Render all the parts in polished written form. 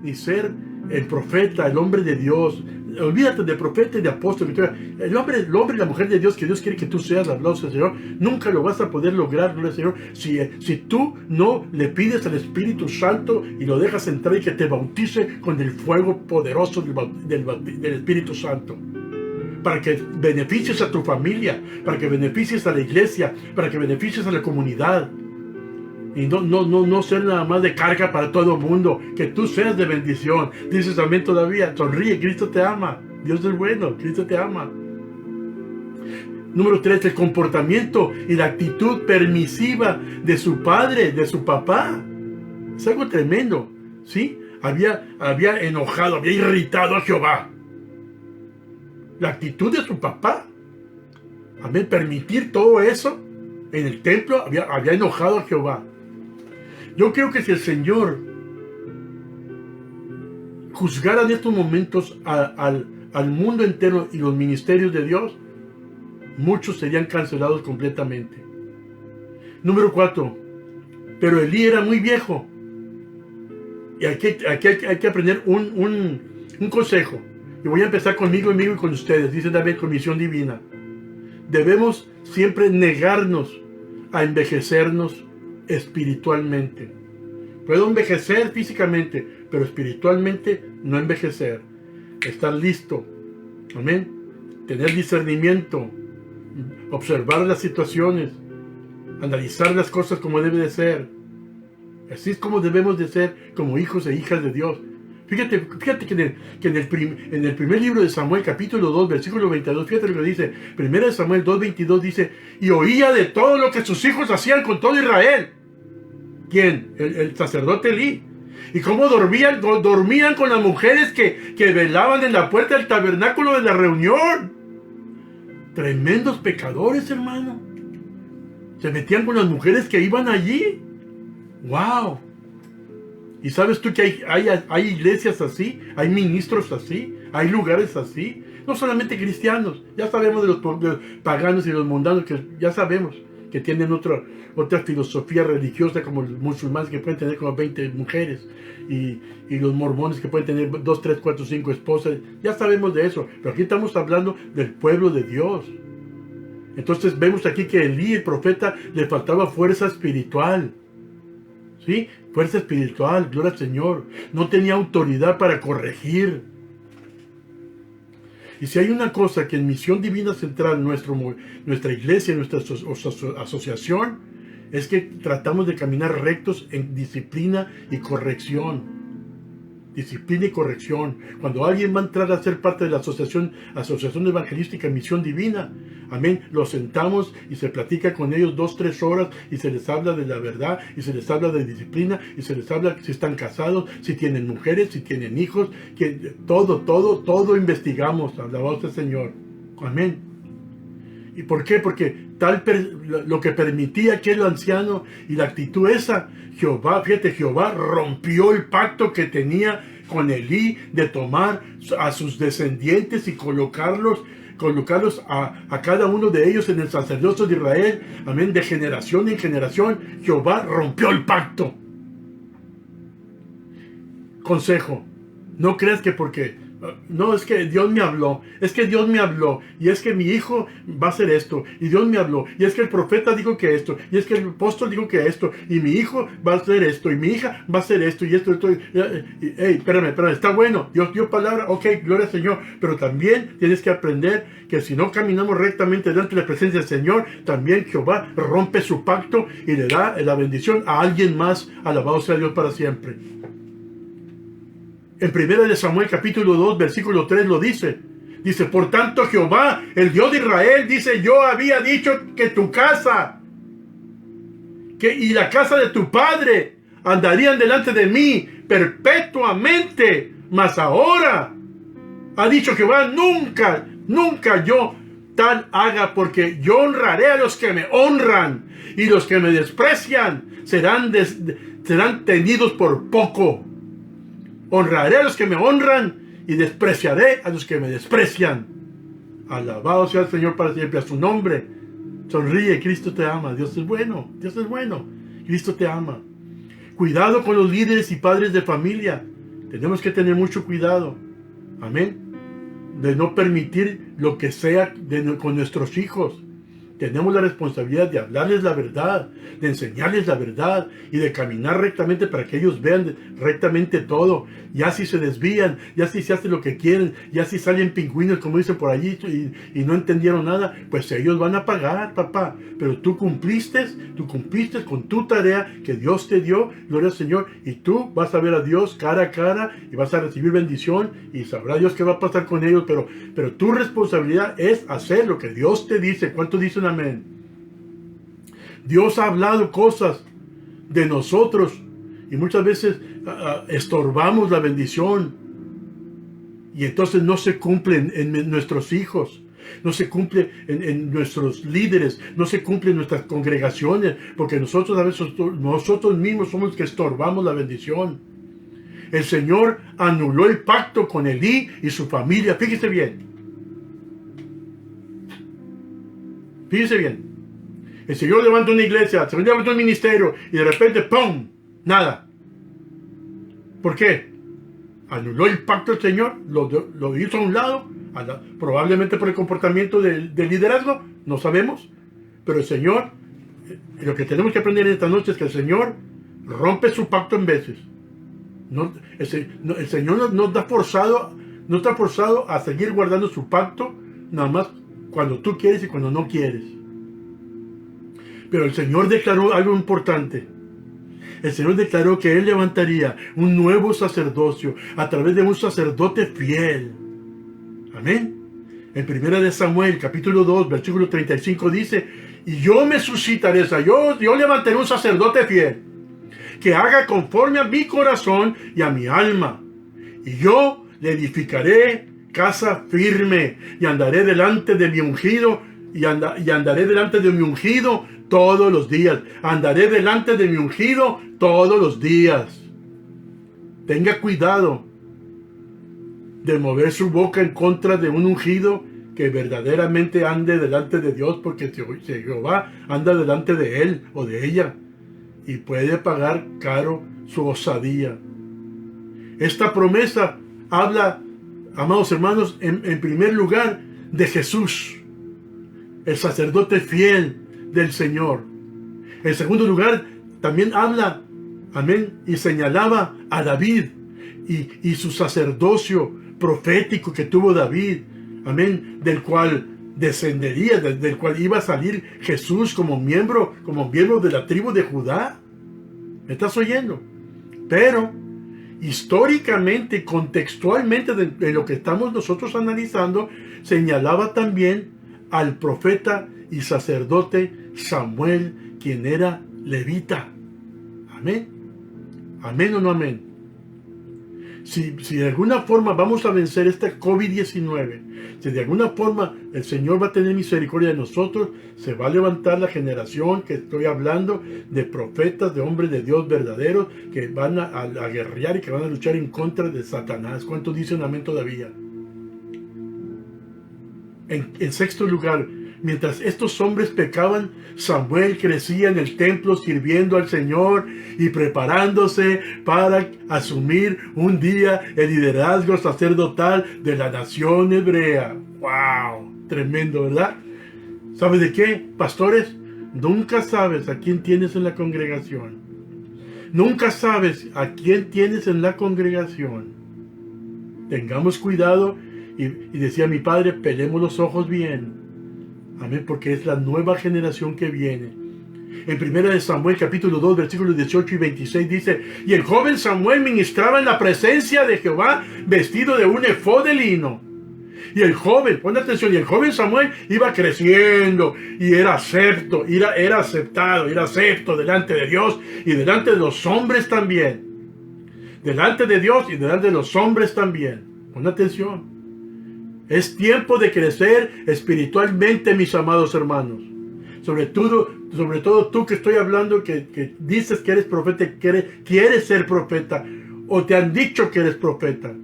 ni ser el profeta, el hombre de Dios. Olvídate de profeta y de apóstol. El hombre y la mujer de Dios que Dios quiere que tú seas, aplausos del Señor, nunca lo vas a poder lograr, gloria al Señor, si tú no le pides al Espíritu Santo y lo dejas entrar y que te bautice con el fuego poderoso del Espíritu Santo. Para que beneficies a tu familia, para que beneficies a la iglesia, para que beneficies a la comunidad. Y no ser nada más de carga para todo el mundo. Que tú seas de bendición. Dices amén todavía. Sonríe, Cristo te ama. Dios es bueno, Cristo te ama. Número 3, el comportamiento y la actitud permisiva de su padre, de su papá. Es algo tremendo, ¿sí? Había enojado, había irritado a Jehová. La actitud de su papá. Amén, permitir todo eso en el templo había enojado a Jehová. Yo creo que si el Señor juzgara en estos momentos al mundo entero y los ministerios de Dios, muchos serían cancelados completamente. Número 4. Pero Elí era muy viejo. Y aquí hay que aprender un consejo. Y voy a empezar conmigo y con ustedes. Dice David, con misión divina. Debemos siempre negarnos a envejecernos espiritualmente. Puedo envejecer físicamente, pero espiritualmente no envejecer. Estar listo. Amén. Tener discernimiento. Observar las situaciones. Analizar las cosas como debe de ser. Así es como debemos de ser como hijos e hijas de Dios. Fíjate que en el primer libro de Samuel, capítulo 2, versículo 22, fíjate lo que dice. Primera de Samuel 2, 22 dice, y oía de todo lo que sus hijos hacían con todo Israel. ¿Quién? El sacerdote Elí. Y cómo dormían con las mujeres que velaban en la puerta del tabernáculo de la reunión. Tremendos pecadores, hermano. Se metían con las mujeres que iban allí. ¡Wow! ¿Y sabes tú que hay iglesias así? ¿Hay ministros así? ¿Hay lugares así? No solamente cristianos. Ya sabemos de los paganos y los mundanos, que ya sabemos que tienen otra filosofía religiosa, como los musulmanes que pueden tener como 20 mujeres. Y los mormones que pueden tener 2, 3, 4, 5 esposas. Ya sabemos de eso. Pero aquí estamos hablando del pueblo de Dios. Entonces vemos aquí que Elí, el profeta, le faltaba fuerza espiritual. ¿Sí? Fuerza espiritual, gloria al Señor. No tenía autoridad para corregir. Y si hay una cosa que en Misión Divina Central, nuestra iglesia, nuestra asociación, es que tratamos de caminar rectos en disciplina y corrección. Disciplina y corrección. Cuando alguien va a entrar a ser parte de la Asociación Evangelística Misión Divina, amén, los sentamos y se platica con ellos 2, 3 horas y se les habla de la verdad y se les habla de disciplina y se les habla si están casados, si tienen mujeres, si tienen hijos, que todo investigamos, alabado sea el Señor. Amén. ¿Y por qué? Porque lo que permitía aquel anciano y la actitud esa, Jehová rompió el pacto que tenía con Elí de tomar a sus descendientes y colocarlos a cada uno de ellos en el sacerdocio de Israel, amén, de generación en generación. Jehová rompió el pacto. Consejo, no creas que porque no, es que Dios me habló, y es que mi hijo va a hacer esto, y Dios me habló, y es que el profeta dijo que esto, y es que el apóstol dijo que esto, y mi hijo va a hacer esto, y mi hija va a hacer esto, y esto, espérame, está bueno, Dios dio palabra, ok, gloria al Señor, pero también tienes que aprender que si no caminamos rectamente delante de la presencia del Señor, también Jehová rompe su pacto y le da la bendición a alguien más. Alabado sea Dios para siempre. En 1 de Samuel capítulo 2 versículo 3 lo dice. Dice, por tanto Jehová, el Dios de Israel, dice, yo había dicho que tu casa y la casa de tu padre andarían delante de mí perpetuamente. Mas ahora ha dicho Jehová, nunca yo tal haga, porque yo honraré a los que me honran, y los que me desprecian serán tenidos por poco. Honraré a los que me honran y despreciaré a los que me desprecian. Alabado sea el Señor para siempre, a su nombre. Sonríe, Cristo te ama. Dios es bueno, Cristo te ama. Cuidado con los líderes y padres de familia. Tenemos que tener mucho cuidado. Amén. De no permitir lo que sea con nuestros hijos. Tenemos la responsabilidad de hablarles la verdad, de enseñarles la verdad y de caminar rectamente para que ellos vean rectamente todo. Ya si se desvían, ya si se hace lo que quieren, ya si salen pingüinos, como dicen por allí, y no entendieron nada, pues ellos van a pagar, papá. Pero tú cumpliste con tu tarea que Dios te dio, gloria al Señor, y tú vas a ver a Dios cara a cara y vas a recibir bendición y sabrá Dios qué va a pasar con ellos, pero tu responsabilidad es hacer lo que Dios te dice. ¿Cuántos dicen amén? Dios ha hablado cosas de nosotros y muchas veces estorbamos la bendición y entonces no se cumple en nuestros hijos, no se cumple en nuestros líderes, no se cumple en nuestras congregaciones, porque nosotros a veces nosotros mismos somos los que estorbamos la bendición. El Señor anuló el pacto con Elí y su familia. Fíjese bien. Fíjese bien. El Señor levanta una iglesia, el Señor levanta un ministerio y de repente ¡pum! Nada. ¿Por qué? Anuló el pacto del Señor, lo hizo a un lado, probablemente por el comportamiento del liderazgo, no sabemos. Pero el Señor, lo que tenemos que aprender esta noche es que el Señor rompe su pacto en veces. El Señor no está forzado a seguir guardando su pacto, nada más cuando tú quieres y cuando no quieres. Pero el Señor declaró algo importante. El Señor declaró que Él levantaría un nuevo sacerdocio a través de un sacerdote fiel. Amén. En 1 Samuel, capítulo 2, versículo 35 dice, y yo me suscitaré, yo levantaré un sacerdote fiel, que haga conforme a mi corazón y a mi alma. Y yo le edificaré casa firme, y andaré delante de mi ungido, y andaré delante de mi ungido todos los días. Andaré delante de mi ungido todos los días. Tenga cuidado de mover su boca en contra de un ungido que verdaderamente ande delante de Dios, porque Jehová anda delante de él o de ella y puede pagar caro su osadía. Esta promesa habla, amados hermanos, en primer lugar de Jesús, el sacerdote fiel del Señor. En segundo lugar, también habla, amén, y señalaba a David y su sacerdocio profético que tuvo David, amén, del cual descendería, del cual iba a salir Jesús como miembro de la tribu de Judá. ¿Me estás oyendo? Pero históricamente, contextualmente de lo que estamos nosotros analizando, señalaba también al profeta y sacerdote Samuel, quien era levita. Amén. Amén o no amén. Si de alguna forma vamos a vencer esta COVID-19, si de alguna forma el Señor va a tener misericordia de nosotros, se va a levantar la generación que estoy hablando de profetas, de hombres de Dios verdaderos, que van a guerrear y que van a luchar en contra de Satanás. ¿Cuántos dicen amén todavía? En sexto lugar, mientras estos hombres pecaban, Samuel crecía en el templo sirviendo al Señor y preparándose para asumir un día el liderazgo sacerdotal de la nación hebrea. ¡Wow! Tremendo, ¿verdad? ¿Sabes de qué, pastores? Nunca sabes a quién tienes en la congregación. Nunca sabes a quién tienes en la congregación. Tengamos cuidado y decía mi padre, pelemos los ojos bien. Amén, porque es la nueva generación que viene. En 1 Samuel capítulo 2 versículos 18 y 26 dice, y el joven Samuel ministraba en la presencia de Jehová vestido de un efod de lino. Y el joven, pon atención, y el joven Samuel iba creciendo y era aceptado delante de Dios y delante de los hombres también. Delante de Dios y delante de los hombres también. Pon atención. Es tiempo de crecer espiritualmente, mis amados hermanos. Sobre todo tú que estoy hablando, que dices que eres profeta, quieres ser profeta, o te han dicho que eres profeta.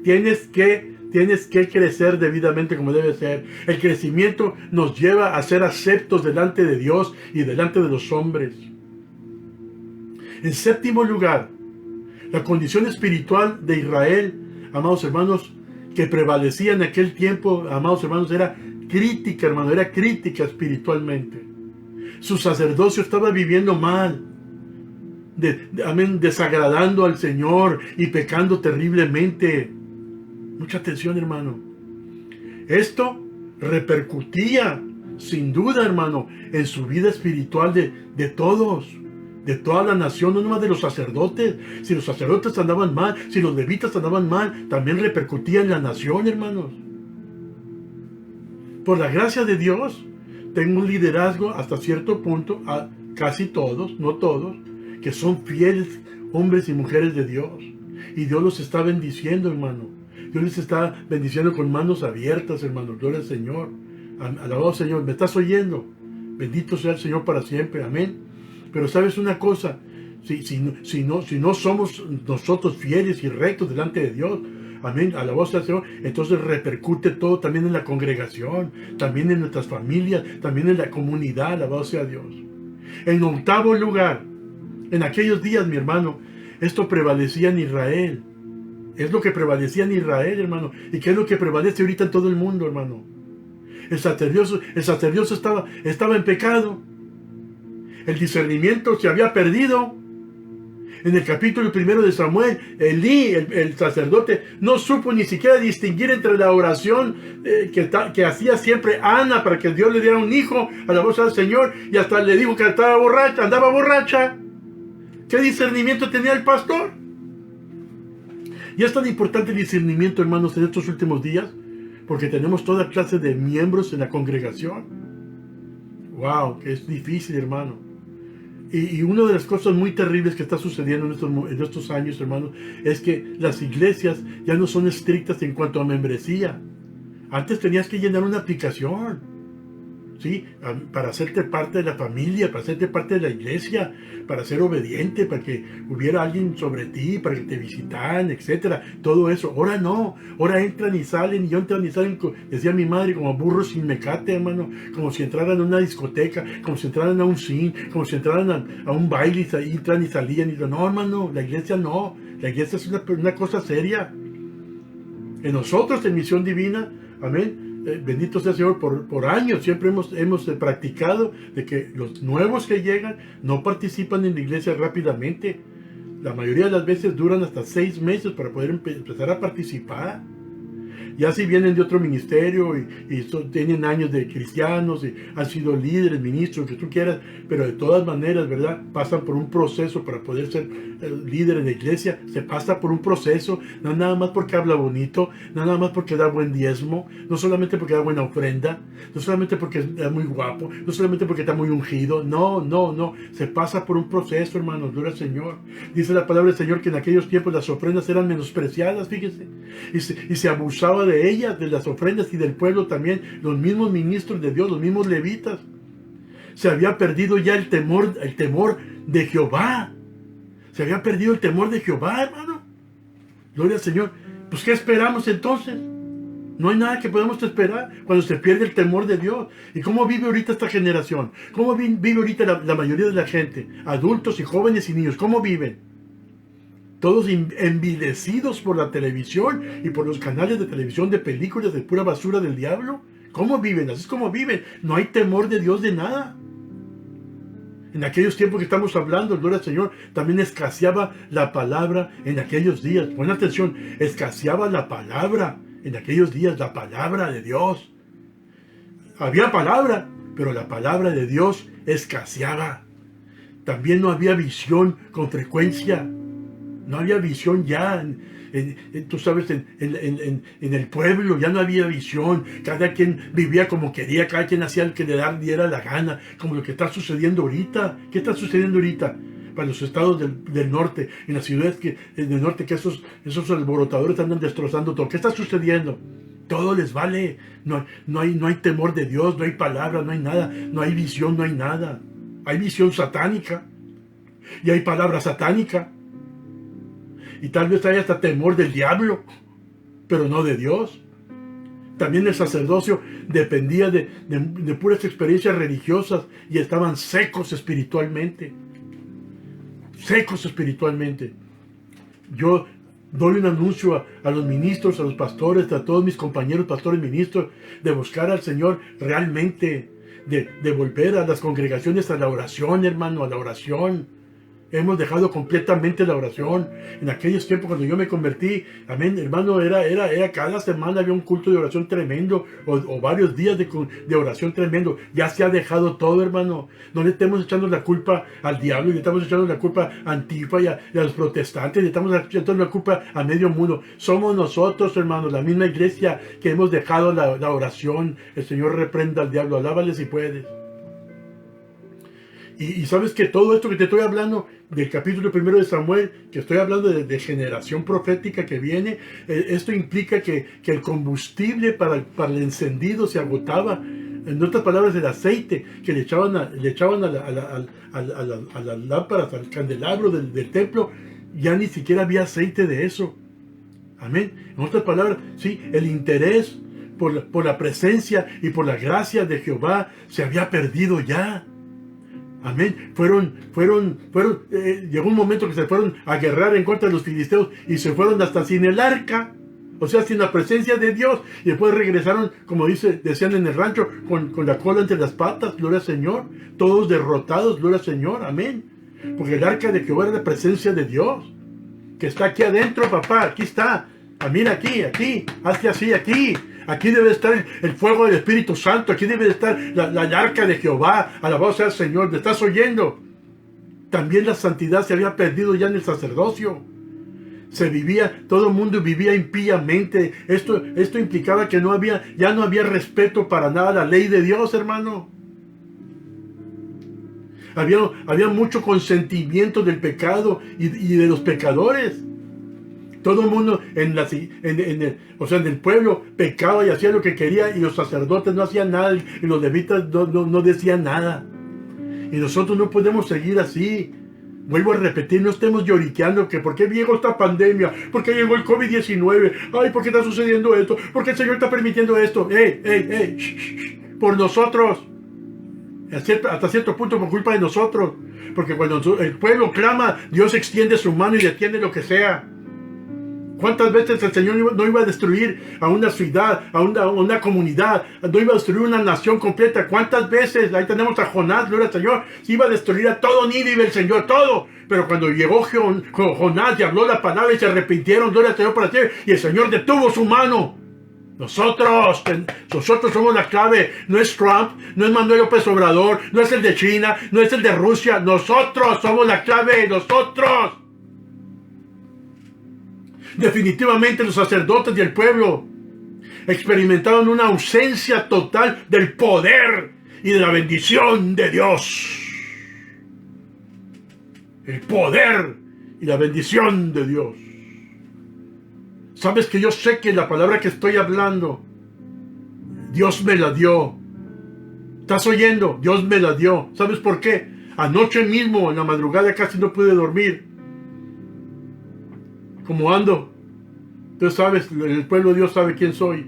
Tienes que crecer debidamente como debe ser. El crecimiento nos lleva a ser aceptos delante de Dios y delante de los hombres. En séptimo lugar, La condición espiritual de Israel, amados hermanos, que prevalecía en aquel tiempo, amados hermanos, era crítica, hermano, era crítica espiritualmente. Su sacerdocio estaba viviendo mal, desagradando al Señor y pecando terriblemente. Mucha atención, hermano. Esto repercutía, sin duda, hermano, en su vida espiritual de todos, de toda la nación, no nomás de los sacerdotes. Si los sacerdotes andaban mal, si los levitas andaban mal, también repercutía en la nación, hermanos. Por la gracia de Dios, tengo un liderazgo hasta cierto punto, a casi todos, no todos, que son fieles hombres y mujeres de Dios. Y Dios los está bendiciendo, hermano. Dios les está bendiciendo con manos abiertas, hermano. Gloria al Señor. Alabado Señor. ¿Me estás oyendo? Bendito sea el Señor para siempre. Amén. Pero sabes una cosa. Si no somos nosotros fieles y rectos delante de Dios, amén, alabado sea el Señor, entonces repercute todo también en la congregación, también en nuestras familias, también en la comunidad. Alabado sea Dios. En octavo lugar, en aquellos días, mi hermano, esto prevalecía en Israel. Es lo que prevalecía en Israel, hermano. ¿Y qué es lo que prevalece ahorita en todo el mundo, hermano? El sacerdocio estaba en pecado. El discernimiento se había perdido. En el capítulo 1 de Samuel, Elí, el sacerdote, no supo ni siquiera distinguir entre la oración que hacía siempre Ana para que Dios le diera un hijo a la voz del Señor, y hasta le dijo que andaba borracha. ¿Qué discernimiento tenía el pastor? Y es tan importante el discernimiento, hermanos, en estos últimos días, porque tenemos toda clase de miembros en la congregación. ¡Wow! Que es difícil, hermano. Y una de las cosas muy terribles que está sucediendo en estos años, hermanos, es que las iglesias ya no son estrictas en cuanto a membresía. Antes tenías que llenar una aplicación, ¿sí? Para hacerte parte de la familia, para hacerte parte de la iglesia, para ser obediente, para que hubiera alguien sobre ti, para que te visitaran, etcétera. Todo eso. Ahora no. Ahora entran y salen, y entran y salen, decía mi madre, como burros sin mecate, hermano. Como si entraran a una discoteca, como si entraran a un cine, como si entraran a un baile y entran y salían. Y no, hermano, la iglesia no. La iglesia es una cosa seria. En nosotros, en Misión Divina, amén, bendito sea el Señor, por años siempre hemos practicado de que los nuevos que llegan no participan en la iglesia rápidamente. La mayoría de las veces duran hasta 6 meses para poder empezar a participar. Ya si vienen de otro ministerio y tienen años de cristianos y han sido líderes, ministros, que tú quieras, pero de todas maneras, ¿verdad? Pasan por un proceso para poder ser líder en la iglesia. Se pasa por un proceso, no nada más porque habla bonito, no nada más porque da buen diezmo, no solamente porque da buena ofrenda, no solamente porque es muy guapo, no solamente porque está muy ungido. No. Se pasa por un proceso, hermanos. Gloria al Señor. Dice la palabra del Señor que en aquellos tiempos las ofrendas eran menospreciadas, fíjense, y se abusaba de ellas, de las ofrendas, y del pueblo también, los mismos ministros de Dios, los mismos levitas. Se había perdido ya el temor de Jehová. Se había perdido el temor de Jehová, hermano. Gloria al Señor. Pues ¿qué esperamos entonces? No hay nada que podamos esperar cuando se pierde el temor de Dios. ¿Y cómo vive ahorita esta generación? ¿Cómo vive ahorita la mayoría de la gente? Adultos y jóvenes y niños, ¿cómo viven? Todos envilecidos por la televisión y por los canales de televisión de películas de pura basura del diablo. ¿Cómo viven? Así es como viven. No hay temor de Dios de nada. En aquellos tiempos que estamos hablando, gloria al Señor, también escaseaba la palabra en aquellos días. Pon atención, escaseaba la palabra en aquellos días, la palabra de Dios. Había palabra, pero la palabra de Dios escaseaba. También no había visión con frecuencia. No había visión ya, tú sabes, en el pueblo ya no había visión. Cada quien vivía como quería, cada quien hacía lo que le diera la gana, como lo que está sucediendo ahorita. ¿Qué está sucediendo ahorita? Para los estados del norte, en las ciudades del norte, que esos alborotadores andan destrozando todo. ¿Qué está sucediendo? Todo les vale. No hay temor de Dios, no hay palabra, no hay nada. No hay visión, no hay nada. Hay visión satánica y hay palabra satánica. Y tal vez haya hasta temor del diablo, pero no de Dios. También el sacerdocio dependía de puras experiencias religiosas y estaban secos espiritualmente. Secos espiritualmente. Yo doy un anuncio a los ministros, a los pastores, a todos mis compañeros pastores ministros, de buscar al Señor realmente, de volver a las congregaciones a la oración, hermano, a la oración. Hemos dejado completamente la oración. En aquellos tiempos cuando yo me convertí, amén, hermano, era cada semana había un culto de oración tremendo, o varios días de oración tremendo. Ya se ha dejado todo, hermano. No le estamos echando la culpa al diablo, le estamos echando la culpa a Antifa y a los protestantes, le estamos echando la culpa a medio mundo. Somos nosotros, hermano, la misma iglesia, que hemos dejado la oración. El Señor reprenda al diablo. Alábale si puedes. Y sabes que todo esto que te estoy hablando del capítulo 1 de Samuel, que estoy hablando de generación profética que viene, esto implica que el combustible para el encendido se agotaba. En otras palabras, el aceite que le echaban a las lámparas, al candelabro del templo, ya ni siquiera había aceite de eso. Amén. En otras palabras, sí, el interés por la presencia y por la gracia de Jehová se había perdido ya. Amén. Llegó un momento que se fueron a guerrear en contra de los filisteos y se fueron hasta sin el arca, o sea, sin la presencia de Dios. Y después regresaron, como decían en el rancho, con la cola entre las patas, gloria al Señor. Todos derrotados, gloria al Señor, amén. Porque el arca de Jehová era la presencia de Dios, que está aquí adentro, papá, aquí está. Ah, mira, aquí, hazte así, aquí. Aquí debe estar el fuego del Espíritu Santo. Aquí debe estar la arca de Jehová. Alabado sea el Señor. ¿Me estás oyendo? También la santidad se había perdido ya en el sacerdocio. Todo el mundo vivía impíamente. Esto implicaba que ya no había respeto para nada a la ley de Dios, hermano. Había mucho consentimiento del pecado y de los pecadores. Todo el mundo en el pueblo pecaba y hacía lo que quería, y los sacerdotes no hacían nada, y los levitas no decían nada. Y nosotros no podemos seguir así. Vuelvo a repetir, no estemos lloriqueando que por qué llegó esta pandemia, por qué llegó el COVID-19, ay, por qué está sucediendo esto, por qué el Señor está permitiendo esto. Por nosotros. Hasta cierto punto por culpa de nosotros. Porque cuando el pueblo clama, Dios extiende su mano y detiene lo que sea. ¿Cuántas veces el Señor no iba a destruir a una ciudad, a una comunidad, no iba a destruir una nación completa? ¿Cuántas veces? Ahí tenemos a Jonás, gloria al Señor, iba a destruir a todo Nínive, el Señor, todo. Pero cuando llegó Jonás y habló la palabra y se arrepintieron, gloria al Señor para siempre, y el Señor detuvo su mano. Nosotros somos la clave. No es Trump, no es Manuel López Obrador, no es el de China, no es el de Rusia. Nosotros somos la clave, nosotros. Definitivamente los sacerdotes y el pueblo experimentaron una ausencia total del poder y de la bendición de Dios. El poder y la bendición de Dios. Sabes que yo sé que la palabra que estoy hablando, Dios me la dio. ¿Estás oyendo? Dios me la dio. ¿Sabes por qué? Anoche mismo, en la madrugada, casi no pude dormir. ¿Cómo ando? Tú sabes, el pueblo de Dios sabe quién soy.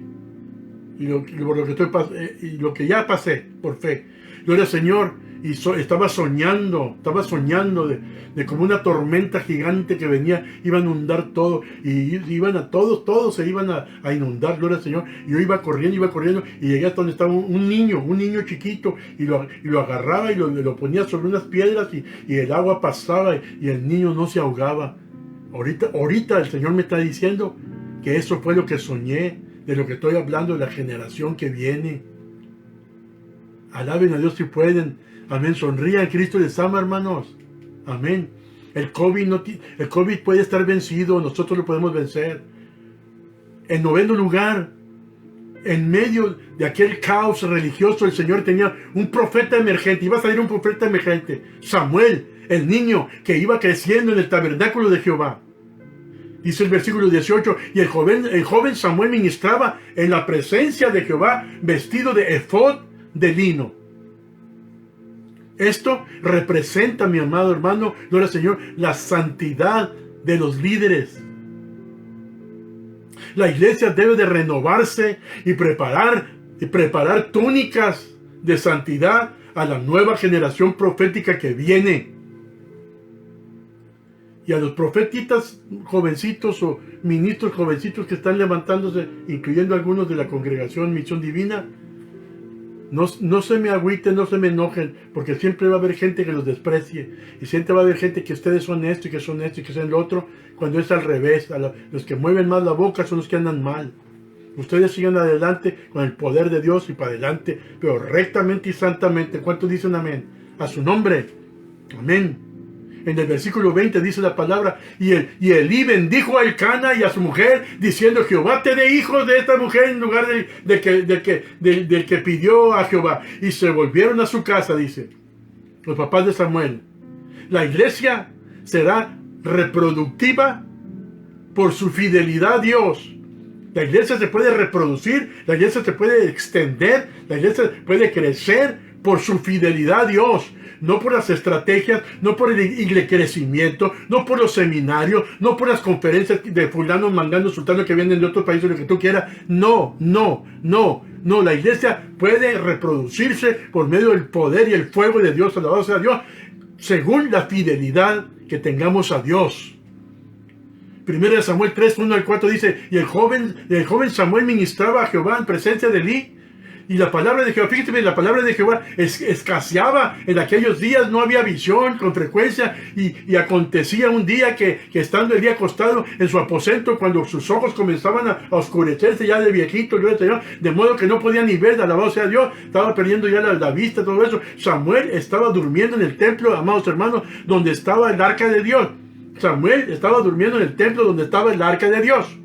Y lo que ya pasé por fe. Gloria al Señor. Y estaba soñando de como una tormenta gigante que venía, iba a inundar todo, y todos se iban a inundar, gloria al Señor. Y yo iba corriendo, y llegué hasta donde estaba un niño chiquito, y lo agarraba y lo ponía sobre unas piedras, y el agua pasaba, y el niño no se ahogaba. Ahorita el Señor me está diciendo que eso fue lo que soñé, de lo que estoy hablando, de la generación que viene. Alaben a Dios si pueden. Amén. Sonrían, Cristo les ama, hermanos. Amén. El COVID puede estar vencido, nosotros lo podemos vencer. En noveno lugar, en medio de aquel caos religioso, el Señor tenía un profeta emergente. Iba a salir un profeta emergente, Samuel, el niño que iba creciendo en el tabernáculo de Jehová. Dice el versículo 18, y el joven Samuel ministraba en la presencia de Jehová, vestido de efod de lino. Esto representa, mi amado hermano, gloria al Señor, la santidad de los líderes. La iglesia debe de renovarse y preparar túnicas de santidad a la nueva generación profética que viene. Y a los profetitas jovencitos o ministros jovencitos que están levantándose, incluyendo algunos de la congregación Misión Divina, no se me agüiten, no se me enojen, porque siempre va a haber gente que los desprecie, y siempre va a haber gente que ustedes son esto y que son esto y que son lo otro, cuando es al revés. Los que mueven más la boca son los que andan mal. Ustedes sigan adelante con el poder de Dios y para adelante, pero rectamente y santamente. ¿Cuántos dicen amén? A su nombre. Amén. En el versículo 20 dice la palabra, y Elí bendijo a Elcana y a su mujer, diciendo: Jehová te dé hijos de esta mujer en lugar del que pidió a Jehová. Y se volvieron a su casa, dice los papás de Samuel. La iglesia será reproductiva por su fidelidad a Dios. La iglesia se puede reproducir, la iglesia se puede extender, la iglesia puede crecer por su fidelidad a Dios. No por las estrategias, no por el crecimiento, no por los seminarios, no por las conferencias de fulano, mangano, sultano que vienen de otros países, lo que tú quieras. No. La iglesia puede reproducirse por medio del poder y el fuego de Dios, alabado sea Dios, según la fidelidad que tengamos a Dios. 1 Samuel 3, 1 al 4 dice: y el joven Samuel ministraba a Jehová en presencia de Elí. Y la palabra de Jehová, fíjate bien, la palabra de Jehová escaseaba en aquellos días, no había visión con frecuencia, y acontecía un día que estando Elí acostado en su aposento, cuando sus ojos comenzaban a oscurecerse ya de viejito, de modo que no podía ni ver, alabado sea Dios, estaba perdiendo ya la vista, todo eso. Samuel estaba durmiendo en el templo, amados hermanos, donde estaba el arca de Dios. Samuel estaba durmiendo en el templo donde estaba el arca de Dios.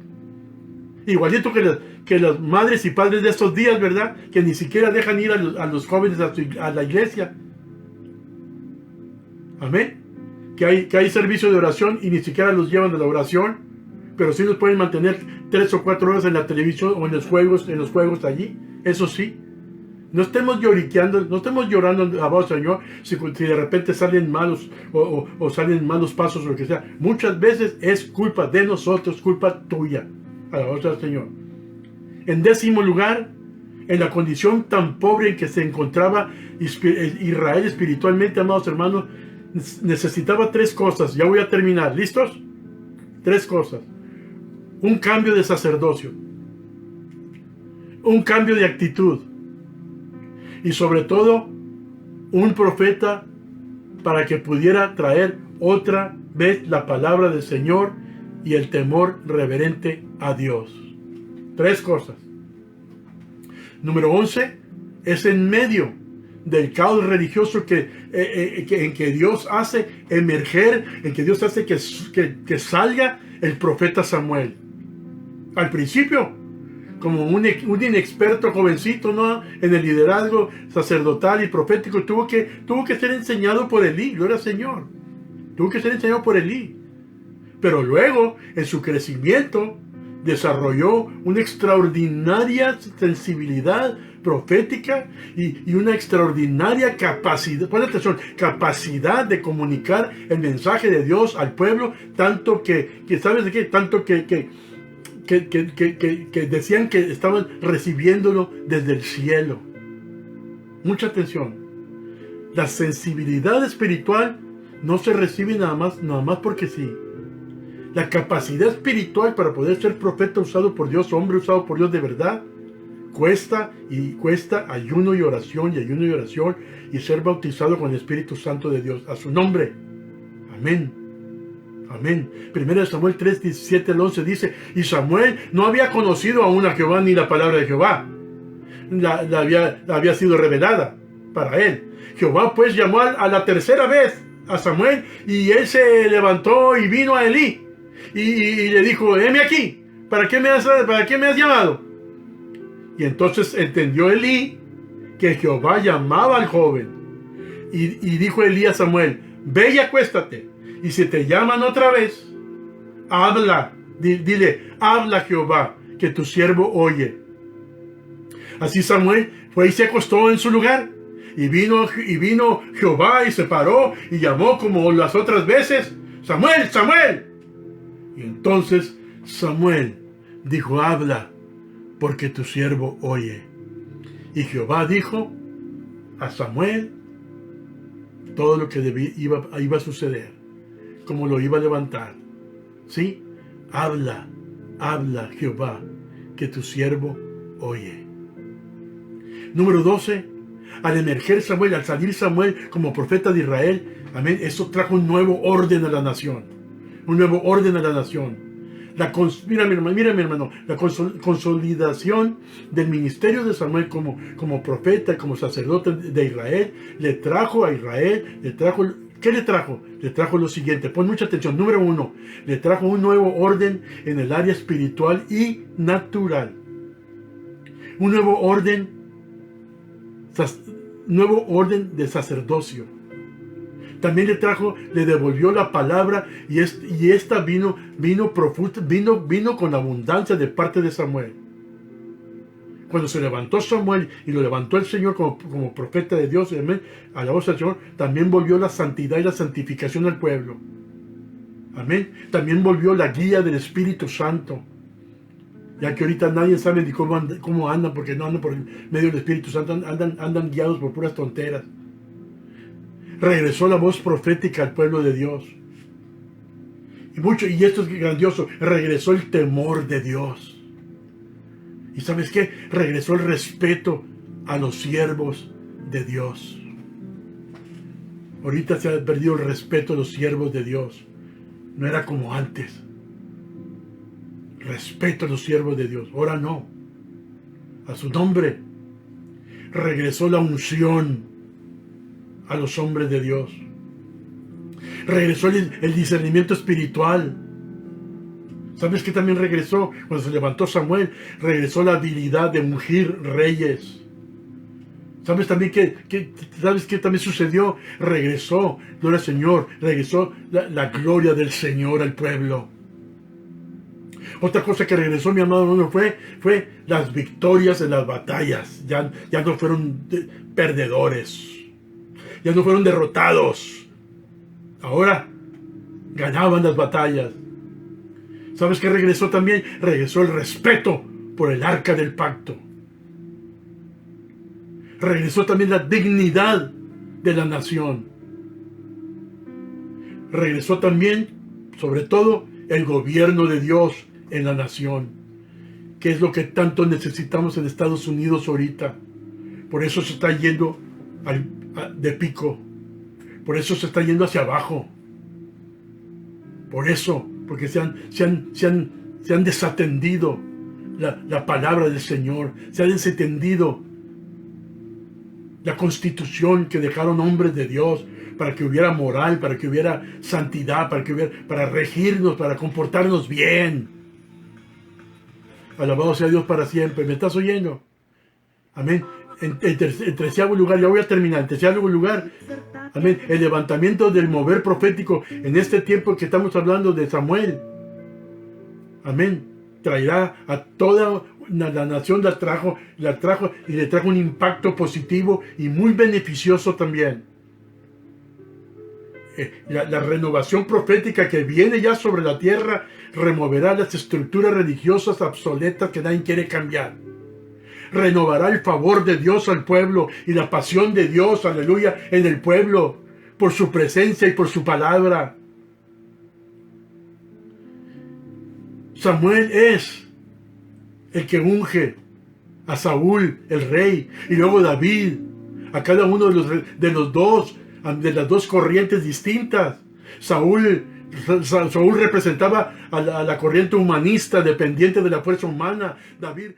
Igualito que las madres y padres de estos días, ¿verdad? Que ni siquiera dejan ir a los jóvenes a la iglesia. Amén. Que hay servicio de oración y ni siquiera los llevan a la oración, pero sí los pueden mantener 3 o 4 horas en la televisión o en los juegos allí. Eso sí. No estemos lloriqueando, no estemos llorando, alabado Señor, si de repente salen malos o salen malos pasos o lo que sea. Muchas veces es culpa de nosotros, culpa tuya. Alabado sea el Señor. En 10º lugar, en la condición tan pobre en que se encontraba Israel espiritualmente, amados hermanos, necesitaba 3 cosas. Ya voy a terminar. ¿Listos? 3 cosas. Un cambio de sacerdocio. Un cambio de actitud. Y sobre todo, un profeta para que pudiera traer otra vez la palabra del Señor y el temor reverente a Dios. 3 cosas. Número 11, es en medio del caos religioso en que Dios hace emerger, en que Dios hace que salga el profeta Samuel. Al principio, como un inexperto jovencito, ¿no?, en el liderazgo sacerdotal y profético, tuvo que ser enseñado por Elí, gloria al Señor. Tuvo que ser enseñado por Elí. Pero luego, en su crecimiento, desarrolló una extraordinaria sensibilidad profética y una extraordinaria capacidad, pon atención, capacidad de comunicar el mensaje de Dios al pueblo, tanto que ¿sabes de qué? Tanto que decían que estaban recibiéndolo desde el cielo. Mucha atención. La sensibilidad espiritual no se recibe nada más porque sí. La capacidad espiritual para poder ser profeta usado por Dios, hombre usado por Dios de verdad, cuesta ayuno y oración, y ser bautizado con el Espíritu Santo de Dios. A su nombre. Amén. Amén. 1 Samuel 3, 17 al 11 dice: y Samuel no había conocido aún a Jehová ni la palabra de Jehová. Había sido revelada para él. Jehová pues llamó a la 3ª vez a Samuel, y él se levantó y vino a Elí y le dijo: heme aquí, ¿para qué me has llamado? Y entonces entendió Elí que Jehová llamaba al joven, y dijo Elí a Samuel: ve y acuéstate, y si te llaman otra vez, habla, dile: habla Jehová, que tu siervo oye. Así Samuel fue y se acostó en su lugar, y vino Jehová y se paró y llamó como las otras veces: Samuel, Samuel. Y entonces Samuel dijo: habla, porque tu siervo oye. Y Jehová dijo a Samuel todo lo que iba a suceder. como lo iba a levantar. ¿Sí? Habla, habla Jehová, que tu siervo oye. Número 12. Al emerger Samuel, al salir Samuel como profeta de Israel, amén, eso trajo un nuevo orden a la nación. Un nuevo orden a la nación. Mira mi hermano, la consolidación del ministerio de Samuel como profeta, como sacerdote de Israel, le trajo a Israel, ¿qué le trajo? Le trajo lo siguiente, pon mucha atención. Número 1, le trajo un nuevo orden en el área espiritual y natural. Un nuevo orden de sacerdocio. También le devolvió la palabra y esta vino con abundancia de parte de Samuel. Cuando se levantó Samuel y lo levantó el Señor como profeta de Dios, amén, a la voz del Señor, también volvió la santidad y la santificación al pueblo. Amén. También volvió la guía del Espíritu Santo. Ya que ahorita nadie sabe ni cómo andan, porque no andan por el medio del Espíritu Santo, andan guiados por puras tonteras. Regresó la voz profética al pueblo de Dios. Y esto es grandioso, regresó el temor de Dios. ¿Y sabes qué? Regresó el respeto a los siervos de Dios. Ahorita se ha perdido el respeto a los siervos de Dios. No era como antes. Respeto a los siervos de Dios. Ahora no. A su nombre. Regresó la unción a los hombres de Dios. Regresó el discernimiento espiritual. ¿Sabes qué también regresó? Cuando se levantó Samuel, regresó la habilidad de ungir reyes. ¿Sabes también ¿sabes qué también sucedió? Regresó, gloria al Señor, regresó la gloria del Señor al pueblo. Otra cosa que regresó, mi amado hermano, fue las victorias en las batallas. Ya no fueron perdedores. Ya no fueron derrotados. Ahora ganaban las batallas. ¿Sabes qué regresó también? Regresó el respeto por el arca del pacto. Regresó también la dignidad de la nación. Regresó también, sobre todo, el gobierno de Dios en la nación, que es lo que tanto necesitamos en Estados Unidos ahorita. Por eso se está yendo de pico. Por eso se está yendo hacia abajo. Por eso, porque se han desatendido la palabra del Señor. Se ha desatendido la constitución que dejaron hombres de Dios para que hubiera moral, para que hubiera santidad, para regirnos, para comportarnos bien. Alabado sea Dios para siempre. ¿Me estás oyendo? Amén. En terciavo lugar, ya voy a terminar. En terciavo lugar, amén, el levantamiento del mover profético en este tiempo que estamos hablando de Samuel. Amén. Traerá a toda la nación, la trajo y le trajo un impacto positivo y muy beneficioso también. La renovación profética que viene ya sobre la tierra removerá las estructuras religiosas obsoletas que nadie quiere cambiar. Renovará el favor de Dios al pueblo y la pasión de Dios, aleluya, en el pueblo por su presencia y por su palabra. Samuel es el que unge a Saúl, el rey, y luego David, a cada uno de las dos corrientes distintas. Saúl representaba a la corriente humanista, dependiente de la fuerza humana. David